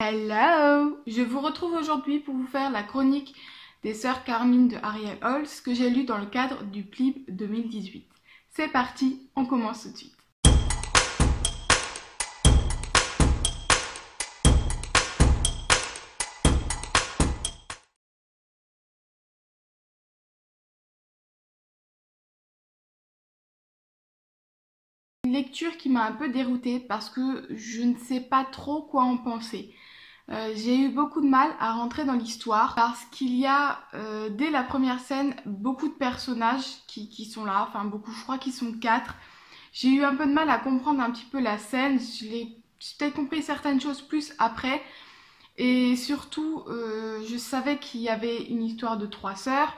Hello! Je vous retrouve aujourd'hui pour vous faire la chronique des sœurs Carmine de Ariel Holz que j'ai lu dans le cadre du PLIB 2018. C'est parti, on commence tout de suite. Une lecture qui m'a un peu déroutée parce que je ne sais pas trop quoi en penser. J'ai eu beaucoup de mal à rentrer dans l'histoire parce qu'il y a dès la première scène beaucoup de personnages qui sont là, enfin beaucoup, je crois qu'ils sont 4. J'ai eu un peu de mal à comprendre un petit peu la scène, j'ai peut-être compris certaines choses plus après et surtout je savais qu'il y avait une histoire de 3 sœurs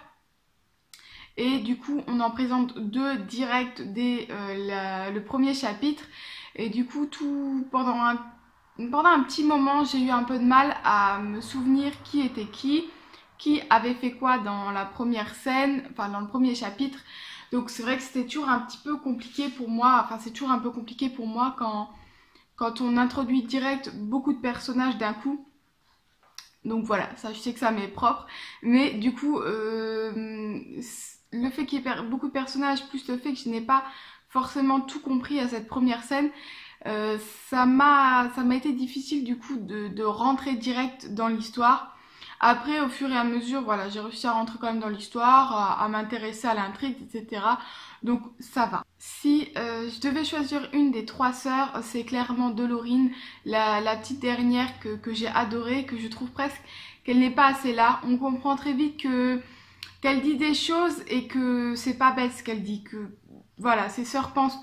et du coup on en présente 2 directs dès le premier chapitre et du coup pendant un petit moment, j'ai eu un peu de mal à me souvenir qui était qui avait fait quoi dans la première scène, enfin dans le premier chapitre. Donc c'est vrai que c'était toujours un petit peu compliqué pour moi, enfin c'est toujours un peu compliqué pour moi quand on introduit direct beaucoup de personnages d'un coup. Donc voilà, ça je sais que ça m'est propre. Mais du coup, le fait qu'il y ait beaucoup de personnages, plus le fait que je n'ai pas forcément tout compris à cette première scène, euh, ça m'a été difficile du coup de rentrer direct dans l'histoire. Après, au fur et à mesure, voilà, j'ai réussi à rentrer quand même dans l'histoire, à m'intéresser à l'intrigue, etc. Donc ça va. Si je devais choisir une des 3 sœurs, c'est clairement Dolorine, la petite dernière que j'ai adorée, que je trouve presque qu'elle n'est pas assez là. On comprend très vite qu'elle dit des choses et que c'est pas bête ce qu'elle dit, que voilà, ses sœurs pensent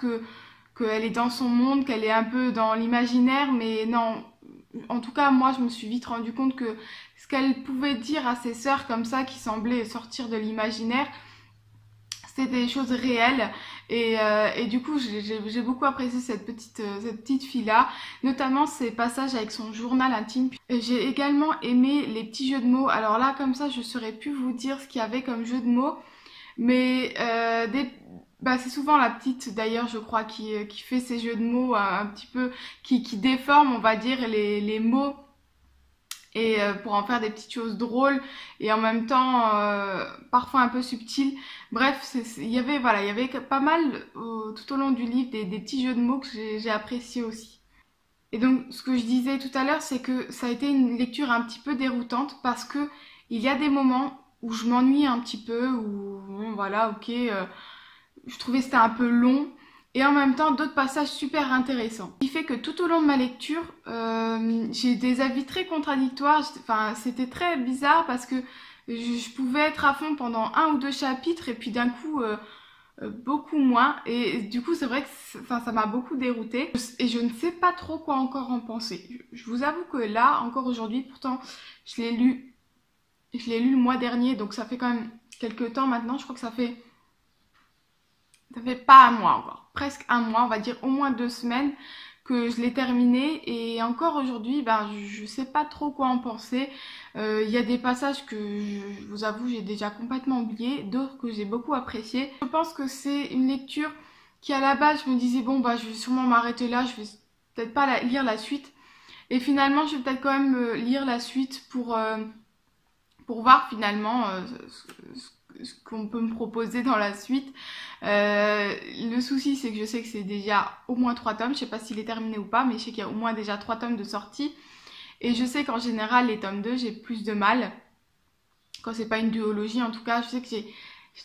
qu'elle est dans son monde, qu'elle est un peu dans l'imaginaire, mais non, en tout cas moi je me suis vite rendu compte que ce qu'elle pouvait dire à ses sœurs comme ça qui semblaient sortir de l'imaginaire, c'était des choses réelles et du coup j'ai beaucoup apprécié cette petite fille là, notamment ses passages avec son journal intime. J'ai également aimé les petits jeux de mots. Alors là comme ça je saurais plus vous dire ce qu'il y avait comme jeu de mots, mais c'est souvent la petite d'ailleurs je crois qui fait ces jeux de mots un petit peu qui déforme on va dire les mots et pour en faire des petites choses drôles et en même temps parfois un peu subtiles. Bref, il y avait voilà, il y avait pas mal tout au long du livre des petits jeux de mots que j'ai apprécié aussi. Et donc ce que je disais tout à l'heure, c'est que ça a été une lecture un petit peu déroutante parce que il y a des moments où je m'ennuie un petit peu, où bon voilà, ok, je trouvais que c'était un peu long, et en même temps d'autres passages super intéressants. Ce qui fait que tout au long de ma lecture, j'ai des avis très contradictoires, enfin c'était très bizarre parce que je pouvais être à fond pendant 1 ou 2 chapitres et puis d'un coup beaucoup moins, et du coup c'est vrai que ça m'a beaucoup déroutée et je ne sais pas trop quoi encore en penser. Je vous avoue que là, encore aujourd'hui, pourtant je l'ai lu le mois dernier, donc ça fait quand même quelques temps maintenant, je crois que ça fait pas un mois encore, presque un mois, on va dire au moins 2 semaines que je l'ai terminé et encore aujourd'hui, je sais pas trop quoi en penser. Il y a des passages que je vous avoue j'ai déjà complètement oublié, d'autres que j'ai beaucoup apprécié. Je pense que c'est une lecture qui à la base je me disais bon je vais sûrement m'arrêter là, je vais peut-être pas lire la suite. Et finalement je vais peut-être quand même lire la suite pour voir finalement ce qu'on peut me proposer dans la suite. Le souci c'est que je sais que c'est déjà au moins 3 tomes, je sais pas s'il est terminé ou pas, mais je sais qu'il y a au moins déjà 3 tomes de sortie. Et je sais qu'en général les tomes 2 j'ai plus de mal, quand c'est pas une duologie en tout cas, je sais que j'ai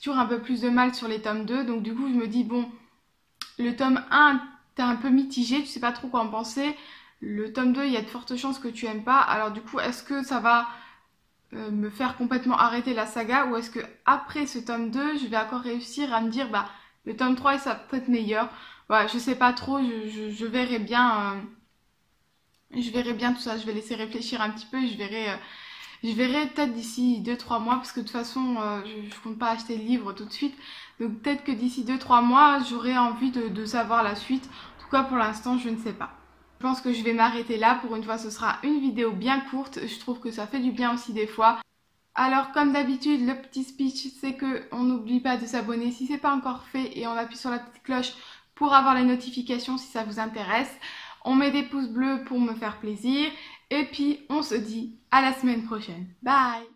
toujours un peu plus de mal sur les tomes 2, donc du coup je me dis bon, le tome 1 t'es un peu mitigé, tu sais pas trop quoi en penser, le tome 2 il y a de fortes chances que tu aimes pas, alors du coup est-ce que ça va me faire complètement arrêter la saga, ou est-ce que après ce tome 2 je vais encore réussir à me dire le tome 3 il sera peut-être meilleur. Voilà, je sais pas trop, je verrai bien tout ça, je vais laisser réfléchir un petit peu et je verrai peut-être d'ici 2-3 mois, parce que de toute façon je compte pas acheter le livre tout de suite, donc peut-être que d'ici 2-3 mois j'aurai envie de savoir la suite. En tout cas pour l'instant je ne sais pas. Je pense que je vais m'arrêter là, pour une fois ce sera une vidéo bien courte, je trouve que ça fait du bien aussi des fois. Alors comme d'habitude, le petit speech c'est que on n'oublie pas de s'abonner si c'est pas encore fait et on appuie sur la petite cloche pour avoir les notifications si ça vous intéresse. On met des pouces bleus pour me faire plaisir Et puis on se dit à la semaine prochaine. Bye!